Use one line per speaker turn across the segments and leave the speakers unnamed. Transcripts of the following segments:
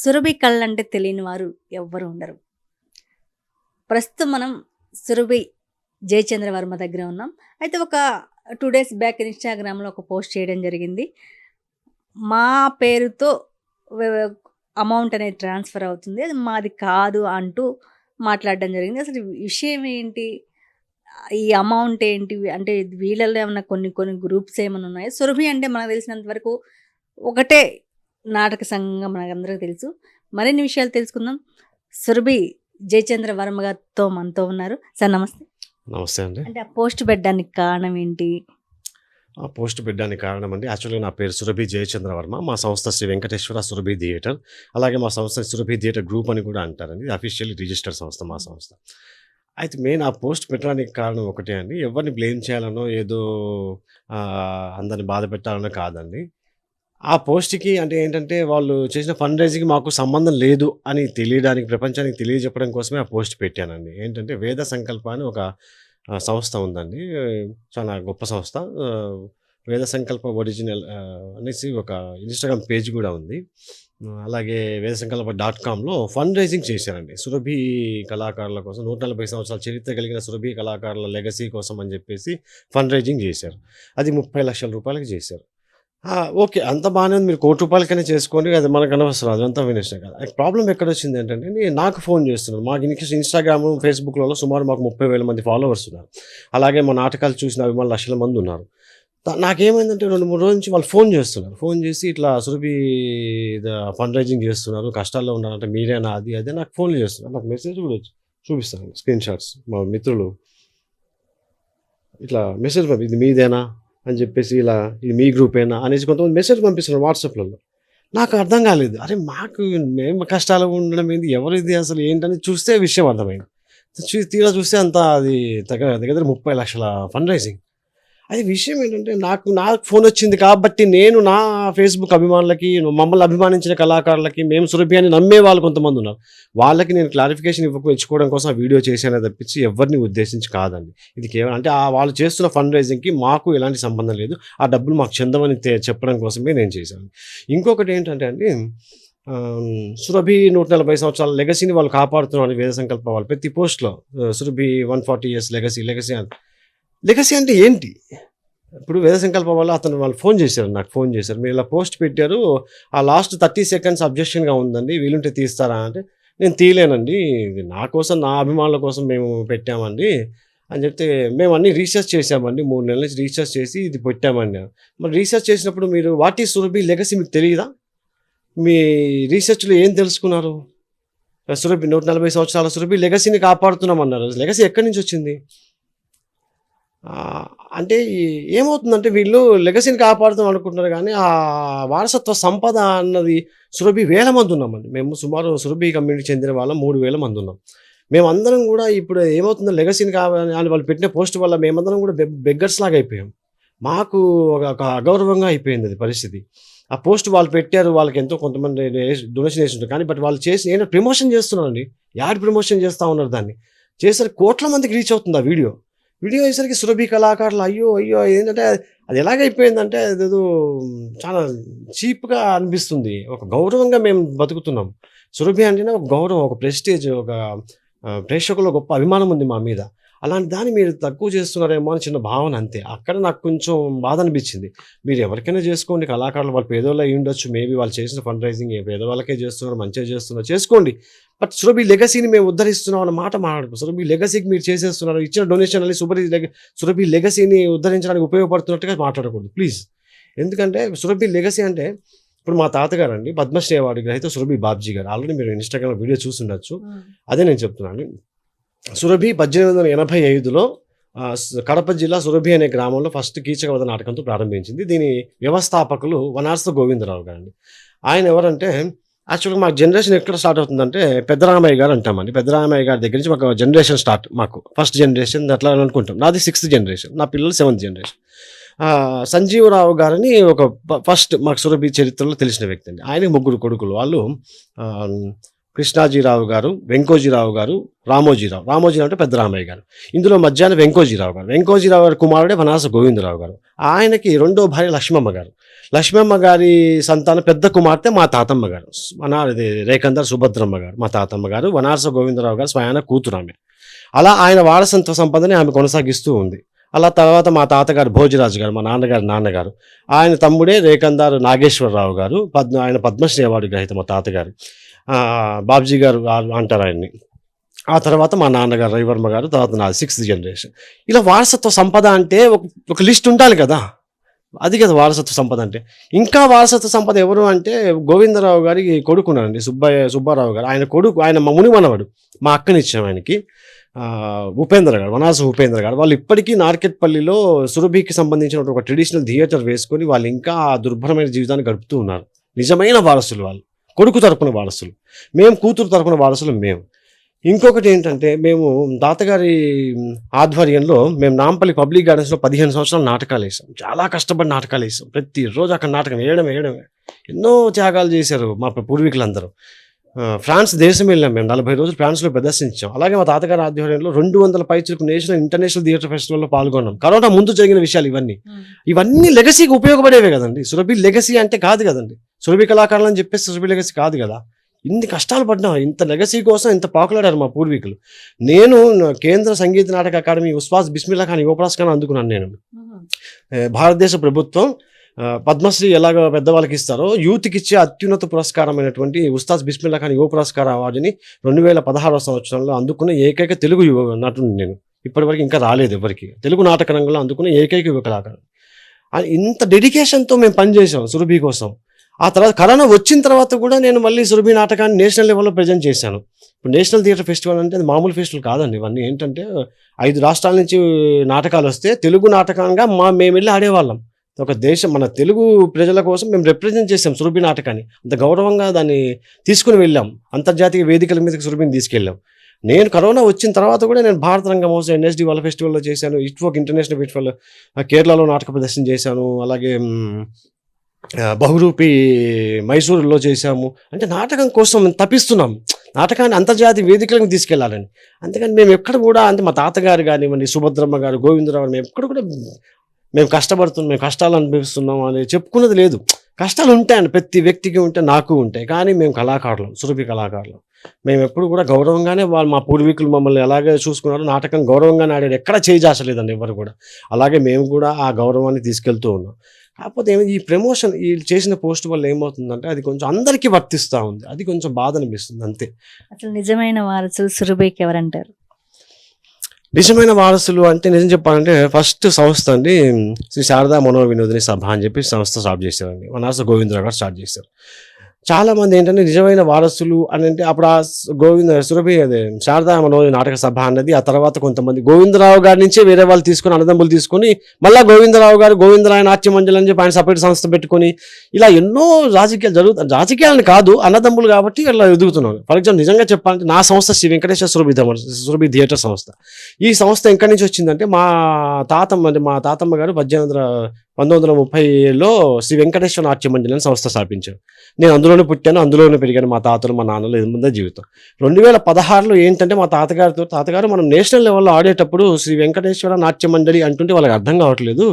సురభి కళ్ళంటే తెలియని వారు ఎవ్వరు ఉండరు. ప్రస్తుతం మనం సురభి జయచంద్ర వర్మ దగ్గర ఉన్నాం. అయితే ఒక 2 డేస్ బ్యాక్ ఇన్‌స్టాగ్రామ్‌లో ఒక పోస్ట్ చేయడం జరిగింది. మా పేరుతో అమౌంట్ అనేది ట్రాన్స్‌ఫర్ అవుతుంది. అది మాది కాదు అంటూ మాట్లాడడం జరిగింది. అసలు విషయం ఏంటి? ఈ అమౌంట్ ఏంటి? అంటే వీళ్ళలో ఏమన్నా కొన్ని కొన్ని గ్రూప్స్ ఏమన్నా ఉన్నాయా? సురభి అంటే మనకు తెలిసినంత వరకు ఒకటే నాటక సంఘంగా మనకందరికి తెలుసు. మరిన్ని విషయాలు తెలుసుకుందాం. సురభి జయచంద్ర వర్మ గారితో మనతో ఉన్నారు. సార్ నమస్తే.
నమస్తే అండి.
అంటే ఆ పోస్ట్ పెట్టడానికి కారణం ఏంటి?
ఆ పోస్ట్ పెట్టడానికి కారణం అండి, యాక్చువల్‌గా నా పేరు సురభి జయచంద్ర వర్మ. మా సంస్థ శ్రీ వెంకటేశ్వర సురభి థియేటర్. అలాగే మా సంస్థ సురభి థియేటర్ గ్రూప్ అని కూడా అంటారండి. అఫీషియల్లీ రిజిస్టర్డ్ సంస్థ మా సంస్థ. అయితే మెయిన్ ఆ పోస్ట్ పెట్టడానికి కారణం ఒకటే అండి. ఎవరిని బ్లేమ్ చేయాలనో, ఏదో అందరిని బాధ పెట్టాలనో కాదండి. ఆ పోస్ట్‌కి అంటే ఏంటంటే, వాళ్ళు చేసిన ఫండ్ రైజింగ్‌కి మాకు సంబంధం లేదు అని తెలియడానికి, ప్రపంచానికి తెలియజెప్పడం కోసమే ఆ పోస్ట్ పెట్టానండి. ఏంటంటే, వేద సంకల్ప అని ఒక సంస్థ ఉందండి. చాలా గొప్ప సంస్థ. వేద సంకల్ప ఒరిజినల్ అనేసి ఒక ఇన్‌స్టాగ్రామ్ పేజ్ గూడా ఉంది. అలాగే వేద సంకల్ప .కామ్‌లో ఫండ్ రైజింగ్ చేశారండి. సురభి కళాకారుల కోసం 140 సంవత్సరాల చరిత్ర కలిగిన సురభి కళాకారుల లెగసీ కోసం అని జెప్పేసి ఫండ్ రైజింగ్ జేశారు. అది ₹30,00,000 చేశారు. ఓకే. అంత బానే ఉంది. మీరు ₹1,00,00,000కైనా చేసుకోండి. అది మనకనవసరం. అదంతా వేస్టే కదా! ప్రాబ్లమ్ ఎక్కడొచ్చిందేంటంటే అండి, నాకు ఫోను చేస్తున్నారు. మాకు ఇన్‌స్టాగ్రాము, ఫేస్‌బుక్‌లలో సుమారు మాకు 30,000 మంది ఫాలోవర్స్ ఉన్నారు. అలాగే మా నాటకాలు చూసిన అభిమానులు లక్షల మంది ఉన్నారు. నాకేమైందంటే 2, 3 రోజుల నుంచి వాళ్ళు ఫోను చేస్తున్నారు. ఫోను చేసి ఇట్లా సురభి ఫండ్ రైజింగ్ చేస్తున్నారు. కష్టాల్లో ఉన్నారంట, మీరేనా అది అది నాకు ఫోన్‌లు చేస్తున్నారు. నాకు మెసేజ్ కూడా చూపిస్తాను, స్క్రీన్ షాట్స్. మా మిత్రులు ఇట్లా మెసేజ్ ఇది మీదేనా అని చెప్పేసి, ఇలా ఇది మీ గ్రూపేనా అనేసి కొంతమంది మెసేజ్ పంపిస్తున్నారు వాట్సాప్‌లలో. నాకు అర్థం కాలేదు. అరే! మేము కష్టాల్లో ఉండడం ఏంది? ఎవరిది అసలు ఏంటని చూస్తే విషయం అర్థమైంది. తీరా చూస్తే అంతా అది దగ్గర దగ్గర 30,00,000 ఫండ్ రైజింగ్. అది విషయం ఏంటంటే, నాకు ఫోనొచ్చింది కాబట్టి నేను నా ఫేస్‌బుక్ అభిమానులకి, మమ్మల్ని అభిమానించిన కళాకారులకి, మేము సురభి అని నమ్మే వాళ్ళు కొంతమందున్నారు. వాళ్ళకి నేను క్లారిఫికేషన్ ఇచ్చుకోవడం కోసం ఆ వీడియో చేశానే తప్పించి ఎవరిని ఉద్దేశించి కాదండి. ఇది కేవలం అంటే వాళ్ళు చేస్తున్న ఫండ్ రైజింగ్‌కి మాకు ఎలాంటి సంబంధం లేదు. ఆ డబ్బులు మాకు చెందవని చెప్పడం కోసమే నేను చేశాను. ఇంకొకటి ఏంటంటే అండి, సురభి 140 సంవత్సరాల లెగసీని వాళ్ళు కాపాడుతున్నారని వేద సంకల్ప వాళ్ళు ప్రతి పోస్ట్‌లో సురభి 140 ఇయర్స్ లెగసీ అని. లెగసీ అంటే ఏంటి? ఇప్పుడు వేద సంకల్పం వల్ల వాళ్ళు ఫోన్ చేశారు, నాకు ఫోన్ చేశారు. మీరు ఇలా పోస్ట్ పెట్టారు, ఆ లాస్ట్ 30 సెకండ్స్ అబ్జెక్షన్‌గా ఉందండి, వీలుంటే తీస్తారా అంటే, నేను తీయలేనండి. ఇది నా కోసం, నా అభిమానుల కోసం మేము పెట్టామండి అని చెప్తే, మేము అన్నీ రీసెర్చ్ చేసామండి. 3 నెలల నుంచి రీసెర్చ్ చేసి ఇది పెట్టామండి. మరి రీసెర్చ్ చేసినప్పుడు మీరు వాట్ ఈజ్ సురభి లెగసీ మీకు తెలీదా? మీ రీసెర్చ్‌లో ఏం తెలుసుకున్నారు? సురభి 140 సంవత్సరాల సురభి లెగసీని కాపాడుతున్నామన్నారు. లెగసీ ఎక్కడి నుంచి వచ్చింది? అంటే ఏమవుతుందంటే, వీళ్ళు లెగసీని కాపాడుతాం అనుకుంటున్నారు కానీ, ఆ వారసత్వ సంపద అన్నది సురభి వేల మంది ఉన్నామండి. మేము సుమారు సురభి కమ్యూనిటీకి చెందిన వాళ్ళం 3,000 మంది ఉన్నాం. మేమందరం కూడా ఇప్పుడు ఏమవుతుందో, లెగసీని అని వాళ్ళు పెట్టిన పోస్ట్ వల్ల మేమందరం కూడా బెగ్గర్స్ లాగా అయిపోయాం. మాకు ఒక అగౌరవంగా అయిపోయింది అది పరిస్థితి. ఆ పోస్ట్ వాళ్ళు పెట్టారు, వాళ్ళకి ఎంతో కొంతమంది డొనేషన్ వేసి ఉంటారు. కానీ వాళ్ళు చేసి నేను ప్రమోషన్ చేస్తున్నానండి. యాడ్ ప్రమోషన్ చేస్తూ ఉన్నారు దాన్ని. చేసరికి కోట్ల మందికి రీచ్ అవుతుంది ఆ వీడియో. వీడియో అయ్యేసరికి సురభి కళాకారులు అయ్యో అయ్యో ఏంటంటే, అది ఎలాగైపోయిందంటే, అదేదో చాలా చీప్‌గా అనిపిస్తుంది. ఒక గౌరవంగా మేము బతుకుతున్నాం. సురభి అంటేనే ఒక గౌరవం, ఒక ప్రెస్టీజ్, ఒక ప్రేక్షకుల్లో గొప్ప అభిమానం ఉంది మా మీద. అలాంటి దాన్ని మీరు తక్కువ చేస్తున్నారేమో అని చిన్న భావన అంతే. అక్కడ నాకు కొంచెం బాధ అనిపించింది. మీరు ఎవరికైనా చేసుకోండి, కళాకారులు వాళ్ళు పేదోళ్ళు అయ్యి ఉండొచ్చు. మేబీ వాళ్ళు చేసిన ఫండ్ రైజింగ్ పేదవాళ్ళకే చేస్తున్నారు, మంచిగా చేస్తున్నారు, చేసుకోండి. బట్ సురభి లెగసీని మేము ఉద్ధరిస్తున్నాం అన్న మాట మాట్లాడకు. సురభి లెగసీకి మీరు చేసేస్తున్నారు, ఇచ్చిన డొనేషన్ అని సురభి లెగసీని ఉద్ధరించడానికి ఉపయోగపడుతున్నట్టుగా మాట్లాడకూడదు ప్లీజ్. ఎందుకంటే సురభి లెగసీ అంటే, ఇప్పుడు మా తాతగారండి పద్మశ్రీ అవార్డు గ్రహీత సురభి బాబ్జీ గారు. ఆల్రెడీ మీరు ఇన్‌స్టాగ్రామ్‌లో వీడియో చూసుండొచ్చు. అదే నేను చెప్తున్నాను. సురభి 1885లో కడప జిల్లా సురభి అనే గ్రామంలో ఫస్ట్ కీచకవధ నాటకంతో ప్రారంభించింది. దీని వ్యవస్థాపకులు వనార్స గోవిందరావు గారండి. ఆయన ఎవరంటే, యాక్చువల్‌గా మాకు జనరేషన్ ఎక్కడ స్టార్ట్ అవుతుందంటే, పెద్దరామయ్య గారు అంటామండి. పెద్దరామయ్య గారి దగ్గర నుంచి మాకు జనరేషన్ స్టార్ట్. మాకు ఫస్ట్ జనరేషన్ అట్లా అనుకుంటాం. నాది 6th జనరేషన్, నా పిల్లలు 7th జనరేషన్. సంజీవరావు గారని ఒక ఫస్ట్ మాకు సురభి చరిత్రలో తెలిసిన వ్యక్తి అండి. ఆయనకి 3 కొడుకులు. వాళ్ళు కృష్ణాజీరావు గారు, వెంకోజీరావు గారు, రామోజీరావు అంటే పెద్ద రామయ్య గారు. ఇందులో మధ్యాహ్నం వెంకోజీరావు గారి కుమారుడే వనాస గోవిందరావు గారు. ఆయనకి రెండో భార్య లక్ష్మమ్మ గారి సంతానం పెద్ద కుమార్తె మా తాతమ్మ గారు, ఇది రేకందర్ సుభద్రమ్మ గారు మా తాతమ్మ గారు, వనాస గోవిందరావు గారు స్వయాన కూతురు ఆమె. అలా ఆయన వారసత్వ సంపదని ఆమె కొనసాగిస్తూ ఉంది. అలా తర్వాత మా తాతగారు భోజరాజు గారు, మా నాన్నగారు, ఆయన తమ్ముడే రేకందారు నాగేశ్వరరావు గారు, ఆయన పద్మశ్రీ అవార్డు గ్రహీత మా తాతగారు, బాబ్జీ గారు అంటారు ఆయన్ని. ఆ తర్వాత మా నాన్నగారు రవివర్మ గారు, తర్వాత నా 6th జనరేషన్. ఇలా వారసత్వ సంపద అంటే ఒక లిస్ట్ ఉండాలి కదా, అది కదా వారసత్వ సంపద అంటే. ఇంకా వారసత్వ సంపద ఎవరు అంటే గోవిందరావు గారికి కొడుకున్నారండి, సుబ్బారావు గారు. ఆయన ముని మనవడు, మా అక్కనిచ్చాం ఆయనకి, వనాస ఉపేంద్ర గారు. వాళ్ళు ఇప్పటికీ నార్కెట్పల్లిలో సురభికి సంబంధించిన ఒక ట్రెడిషనల్ థియేటర్ వేసుకొని వాళ్ళు ఇంకా ఆ దుర్భరమైన జీవితాన్ని గడుపుతూ ఉన్నారు. నిజమైన వారసులు వాళ్ళు, కొడుకు తరపున వారసులు, మేము కూతురు తరపున వారసులు మేము. ఇంకొకటి ఏంటంటే, మేము తాతగారి ఆధ్వర్యంలో మేము నాంపల్లి పబ్లిక్ గార్డెన్స్లో 15 సంవత్సరాలు నాటకాలు వేసాం. చాలా కష్టపడి నాటకాలు వేసాం. ప్రతిరోజు అక్కడ నాటకం వేయడమే. ఎన్నో త్యాగాలు చేశారు మా పూర్వీకులందరూ. ఫ్రాన్స్ దేశం వెళ్ళాం మేము, 40 రోజులు ఫ్రాన్స్లో ప్రదర్శించాం. అలాగే మా తాతగారి ఆధ్వర్యంలో 200 పైచులకు నేషనల్ ఇంటర్నేషనల్ థియేటర్ ఫెస్టివల్లో పాల్గొన్నాం. కరోనా ముందు జరిగిన విషయాలు ఇవన్నీ లెగసీకి ఉపయోగపడేవే కదండి. సురభి లెగసీ అంటే కాదు కదండి, సురభి కళాకారులు అని చెప్పేసి సురభి లెగసీ కాదు కదా. ఇన్ని కష్టాలు పడ్డాం, ఇంత లెగసీ కోసం ఇంత పాకులాడారు మా పూర్వీకులు. నేను కేంద్ర సంగీత నాటక అకాడమీ ఉస్వాస్ బిస్మిల్లా ఖాన్ యువ పురస్కారం అందుకున్నాను నేను. భారతదేశ ప్రభుత్వం పద్మశ్రీ ఎలాగ పెద్దవాళ్ళకి ఇస్తారో యూత్కి ఇచ్చే అత్యున్నత పురస్కారమైనటువంటి ఉస్తాద్ బిస్మిల్లా ఖాన్ యువ పురస్కార అవార్డుని 2016 సంవత్సరంలో అందుకున్న ఏకైక తెలుగు యువ నటుడు నేను. ఇప్పటివరకు ఇంకా రాలేదు ఎవరికి, తెలుగు నాటక రంగంలో అందుకున్న ఏకైక యువ కళాకారుడు. ఇంత డెడికేషన్తో మేము పనిచేసాం సురభి కోసం. ఆ తర్వాత కరోనా వచ్చిన తర్వాత కూడా నేను మళ్ళీ సురభి నాటకాన్ని నేషనల్ లెవెల్లో ప్రజెంట్ చేశాను. ఇప్పుడు నేషనల్ థియేటర్ ఫెస్టివల్ అంటే అది మామూలు ఫెస్టివల్ కాదండి. ఇవన్నీ ఏంటంటే 5 రాష్ట్రాల నుంచి నాటకాలు వస్తే తెలుగు నాటకంగా మేము వెళ్ళి ఆడేవాళ్ళం. ఒక మన తెలుగు ప్రజల కోసం మేము రిప్రజెంట్ చేసాం సురభి నాటకాన్ని. అంత గౌరవంగా దాన్ని తీసుకుని వెళ్ళాం, అంతర్జాతీయ వేదికల మీదకి సురభిని తీసుకెళ్ళాం. నేను కరోనా వచ్చిన తర్వాత కూడా నేను భారత రంగమహోత్సవం ఎన్ఎస్డి వాళ్ళ ఫెస్టివల్లో చేశాను, ఇట్వోక్ ఇంటర్నేషనల్ ఫెస్టివల్ కేరళలో నాటక ప్రదర్శన చేశాను, అలాగే బహురూపి మైసూరులో చేశాము. అంటే నాటకం కోసం తప్పిస్తున్నాం, నాటకాన్ని అంతర్జాతీయ వేదికలకు తీసుకెళ్లాలని. అంతేకాని మేము ఎక్కడ కూడా, అంటే మా తాతగారు కానివ్వండి, సుభద్రమ్మ గారు, గోవిందరావు, మేము ఎక్కడ కూడా మేము కష్టపడుతున్నాం, మేము కష్టాలు అనుభవిస్తున్నాం అని చెప్పుకున్నది లేదు. కష్టాలు ఉంటాయండి, ప్రతి వ్యక్తికి ఉంటాయి, నాకు ఉంటాయి. కానీ మేము కళాకారులం, సురభి కళాకారులం. మేము ఎప్పుడు కూడా గౌరవంగానే, మా పూర్వీకులు మమ్మల్ని ఎలాగే చూసుకున్నారో నాటకం గౌరవంగానే ఆడారు, ఎక్కడ చేజాసలేదండి ఎవరు కూడా. అలాగే మేము కూడా ఆ గౌరవాన్ని తీసుకెళ్తూ ఉన్నాం. కాకపోతే ఈ ప్రమోషన్ ఈ చేసిన పోస్ట్ వల్ల ఏమవుతుందంటే అది కొంచెం అందరికీ వర్తిస్తూ ఉంది, అది కొంచెం బాధ అనిపిస్తుంది అంతే.
అసలు నిజమైన వారసులు సురభికి ఎవరంటారు?
నిజమైన వారసులు అంటే నిజం చెప్పాలంటే ఫస్ట్ సంస్థ అండి శ్రీ శారదా మనోవినోదిని సభ అని చెప్పి సంస్థ స్టార్ట్ చేశారండి. వనాస గోవిందరావు గారు స్టార్ట్ చేశారు. చాలామంది ఏంటంటే నిజమైన వారసులు అని అంటే అప్పుడు ఆ సురభి అదే శారదా మనోజ్ నాటక సభ అన్నది, ఆ తర్వాత కొంతమంది గోవిందరావు గారి నుంచే వేరే వాళ్ళు తీసుకొని అన్నదమ్ములు తీసుకొని మళ్ళీ గోవిందరావు గారు గోవిందరాయ నాట్య మండలి అని చెప్పి ఆయన సపరేట్ సంస్థ పెట్టుకొని ఇలా ఎన్నో రాజకీయాలు జరుగుతాయి. రాజకీయాలని కాదు, అన్నదమ్ములు కాబట్టి ఇలా ఎదుగుతున్నాను. ఫర్ ఎగ్జాంపుల్ నిజంగా చెప్పాలంటే నా సంస్థ శ్రీ వెంకటేశ్వర సురభి థియేటర్ సంస్థ. ఈ సంస్థ ఎక్కడి నుంచి వచ్చిందంటే మా తాతమ్మ గారు 1930లో శ్రీ వెంకటేశ్వర నాట్య మండలి అని సంస్థ స్థాపించారు. నేను అందులోనే పుట్టాను, అందులోనే పెరిగాను. మా తాతలు మా నాన్నలు ఎదుగుందే జీవితం. 2016లో ఏంటంటే మా తాతగారు మనం నేషనల్ లెవెల్లో ఆడేటప్పుడు శ్రీ వెంకటేశ్వర నాట్య మండలి అంటుంటే వాళ్ళకి అర్థం కావట్లేదు,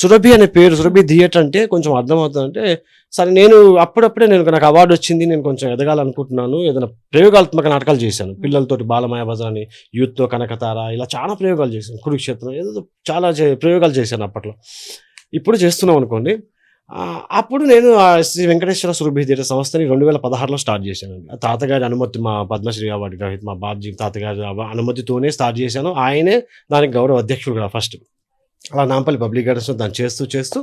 సురభి అనే పేరు, సురభి థియేటర్ అంటే కొంచెం అర్థమవుతుందంటే సరే నేను అప్పుడప్పుడే నాకు అవార్డు వచ్చింది, నేను కొంచెం ఎదగాలనుకుంటున్నాను, ఏదైనా ప్రయోగాత్మక నాటకాలు చేశాను పిల్లలతోటి, బాలమాయ బజార్, యూత్తో కనకతార, ఇలా చాలా ప్రయోగాలు చేశాను, కురుక్షేత్రం, ఏదో చాలా ప్రయోగాలు చేశాను అప్పట్లో. ఇప్పుడు చేస్తున్నాం అనుకోండి. అప్పుడు నేను శ్రీ వెంకటేశ్వర సురభి థియేటర్ సంస్థని 2016లో స్టార్ట్ చేశానండి. తాతగారి అనుమతి, మా పద్మశ్రీ అవార్డు గ్రహీత మా బాబ్జీ తాతగారి అనుమతితోనే స్టార్ట్ చేశాను. ఆయనే దానికి గౌరవ అధ్యక్షుడు కూడా ఫస్ట్. అలా నాంపల్లి పబ్లిక్ గార్డెన్స్లో దాన్ని చేస్తూ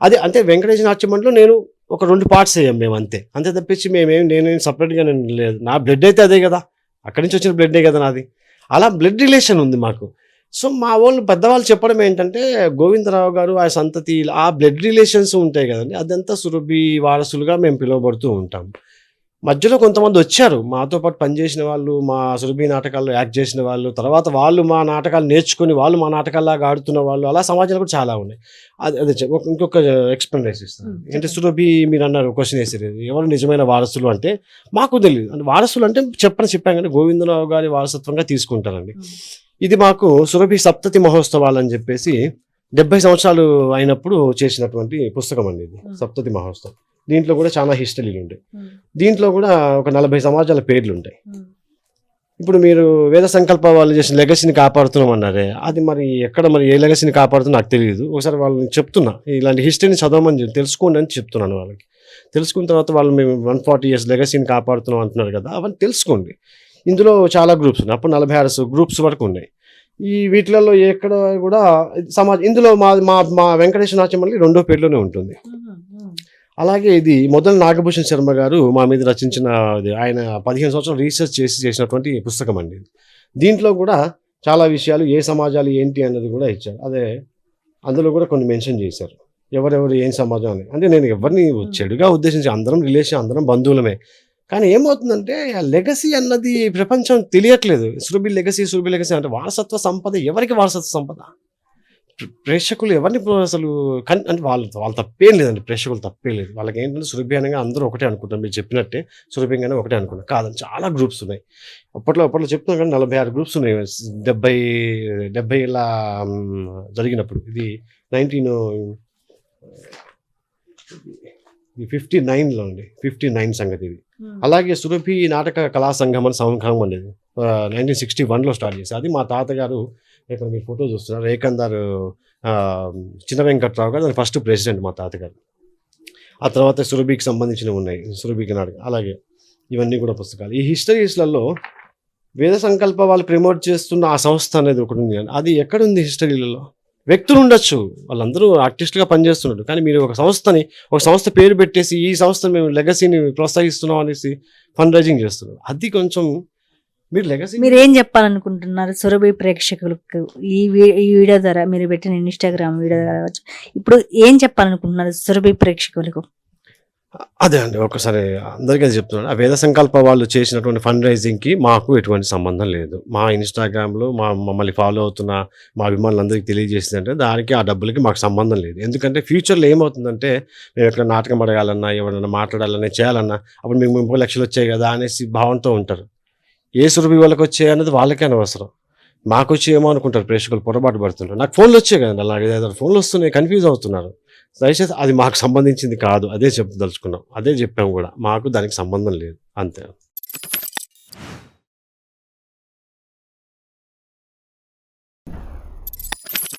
అది అంటే వెంకటేశ్వర నాట్య మండలిలో నేను ఒక 2 పార్ట్స్ అయ్యాం మేము, అంతే తప్పించి నేనేం సపరేట్గా నేను లేదు. నా బ్లడ్ అయితే అదే కదా, అక్కడి నుంచి వచ్చిన బ్లడ్డే కదా నాది. అలా బ్లడ్ రిలేషన్ ఉంది మాకు. సో మా వాళ్ళు పెద్దవాళ్ళు చెప్పడం ఏంటంటే గోవిందరావు గారు ఆ సంతతి ఆ బ్లడ్ రిలేషన్స్ ఉంటాయి కదండి, అదంతా సురభి వారసులుగా మేము పిలువబడుతూ ఉంటాం. మధ్యలో కొంతమంది వచ్చారు. మాతో పాటు పనిచేసిన వాళ్ళు, మా సురభి నాటకాల్లో యాక్ట్ చేసిన వాళ్ళు, తర్వాత వాళ్ళు మా నాటకాలు నేర్చుకొని, వాళ్ళు మా నాటకాల్లాగా ఆడుతున్న వాళ్ళు, అలా సమాజంలో కూడా చాలా ఉన్నాయి. అదే ఇంకొక ఎక్స్‌ప్లనేషన్ ఇస్తాను. అంటే సురభి మీరన్నారు క్వెషన్ ఏసారు. ఎవరు నిజమైన వారసులు అంటే, మాకు తెలీదు. అంటే వారసులు అంటే చెప్పాం కానీ గోవిందరావు గారి వారసత్వంగా తీసుకుంటానండి. ఇది మాకు సురభి సప్తతి మహోత్సవాలని చెప్పేసి 70 సంవత్సరాలు అయినప్పుడు చేసినటువంటి పుస్తకం అండి ఇది. సప్తతి మహోత్సవం. దీంట్లో కూడా చాలా హిస్టరీలు ఉంటాయి. దీంట్లో కూడా ఒక 40 సమాజాల పేర్లు ఉంటాయి. ఇప్పుడు మీరు వేద సంకల్ప వాళ్ళు చేసిన లెగసీని కాపాడుతున్నాం అన్నారే, అది మరి ఎక్కడ మరి ఏ లెగసీని కాపాడుతున్నా నాకు తెలియదు. ఒకసారి వాళ్ళని చెప్తున్నా, ఇలాంటి హిస్టరీని చదవమని తెలుసుకోండి అని చెప్తున్నాను వాళ్ళకి. తెలుసుకున్న తర్వాత వాళ్ళు మేము 140 years లెగసీని కాపాడుతున్నాం అంటున్నారు కదా, అవన్నీ తెలుసుకోండి. ఇందులో చాలా గ్రూప్స్ ఉన్నాయి. అప్పుడు 46 గ్రూప్స్ వరకు ఉన్నాయి. ఈ వీటిలలో ఎక్కడ కూడా ఇందులో మా వెంకటేశ్వర నాట్యమల్లి రెండో పేరులోనే ఉంటుంది. అలాగే ఇది మొదలు నాగభూషణ్ శర్మ గారు మా మీద రచించిన ఆయన 15 సంవత్సరాలు రీసెర్చ్ చేసినటువంటి పుస్తకం అండి. దీంట్లో కూడా చాలా విషయాలు ఏ సమాజాలు ఏంటి అన్నది కూడా ఇచ్చారు. అదే అందులో కూడా కొన్ని మెన్షన్ చేశారు, ఎవరెవరు ఏం సమాజం అని. అంటే నేను ఎవరిని చెడుగా ఉద్దేశించి, అందరం రిలేషన్, అందరం బంధువులమే. కానీ ఏమవుతుందంటే ఆ లెగసీ అన్నది ప్రపంచం తెలియట్లేదు. సురభి లెగసీ అంటే వారసత్వ సంపద. ఎవరికి వారసత్వ సంపద? ప్రేక్షకులు ఎవరిని అసలు అంటే వాళ్ళు తప్పేం లేదండి. ప్రేక్షకులు తప్పే లేదు. వాళ్ళకి ఏంటంటే సురభి అనగా అందరూ ఒకటే అనుకుంటారు. మీరు చెప్పినట్టే సురభి అనగానే ఒకటే అనుకుంటారు. కాదని చాలా గ్రూప్స్ ఉన్నాయి. అప్పట్లో చెప్తున్నాం కానీ 46 గ్రూప్స్ ఉన్నాయి. 70 ఏళ్ళ జరిగినప్పుడు. ఇది 1959లో అండి. 59 సంగతి ఇది. అలాగే సురభి నాటక కళా సంఘం అని సంఘం అనేది 1961లో స్టార్ట్ చేశారు. అది మా తాతగారు, ఇక్కడ మీరు ఫోటో చూస్తున్నారు, ఏకందారు చిన్న వెంకట్రావు గారు దాని ఫస్ట్ ప్రెసిడెంట్ మా తాతగారు. ఆ తర్వాత సురభికి సంబంధించినవి ఉన్నాయి, సురభికి నాటకం. అలాగే ఇవన్నీ కూడా పుస్తకాలు. ఈ హిస్టరీస్లలో వేద సంకల్ప వాళ్ళు ప్రమోట్ చేస్తున్న ఆ సంస్థ అనేది ఒకటి ఉంది. అది ఎక్కడుంది హిస్టరీలలో? వ్యక్తులు ఉండొచ్చు, వాళ్ళందరూ ఆర్టిస్టులుగా పనిచేస్తున్నారు. కానీ మీరు ఒక సంస్థ పేరు పెట్టేసి ఈ సంస్థ మేము లెగసీని ప్రోత్సహిస్తున్నాం అనేసి ఫండ్ రైజింగ్ చేస్తున్నారు. అది కొంచెం మీరు లెగసీ
మీరు ఏం చెప్పాలనుకుంటున్నారు సురభి ప్రేక్షకులకు ఈ వీడియో ద్వారా, మీరు పెట్టిన ఇన్స్టాగ్రామ్ వీడియో ద్వారా ఇప్పుడు ఏం చెప్పాలనుకుంటున్నారు సురభి ప్రేక్షకులకు?
అదే అండి, ఒకసారి అందరికీ అది చెప్తున్నాను. ఆ వేద సంకల్ప వాళ్ళు చేసినటువంటి ఫండ్ రైజింగ్కి మాకు ఎటువంటి సంబంధం లేదు. మా ఇన్స్టాగ్రామ్లో మమ్మల్ని ఫాలో అవుతున్న మా అభిమానులందరికీ తెలియజేసిందంటే దానికి ఆ డబ్బులకి మాకు సంబంధం లేదు. ఎందుకంటే ఫ్యూచర్లో ఏమవుతుందంటే మేము ఎక్కడ నాటకం అడగాలన్నా, ఎవరైనా మాట్లాడాలన్నా, చేయాలన్నా అప్పుడు మేము 30 లక్షలు వచ్చాయి కదా అనేసి భావంతో ఉంటారు. ఏ సురభి వాళ్ళకి వచ్చాయి అన్నది వాళ్ళకే అనవసరం. మాకు వచ్చి ఏమో అనుకుంటారు ప్రేక్షకులు, పొరపాటు పడుతుంటారు. నాకు ఫోన్లు వచ్చాయి కదండి, అలాగే 5-6 ఫోన్లు వస్తున్నాయి, కన్ఫ్యూజ్ అవుతున్నారు. దయచేసి అది మాకు సంబంధించింది కాదు, అదే చెప్పదలుచుకున్నాం, అదే చెప్పాము కూడా. మాకు దానికి సంబంధం లేదు, అంతే.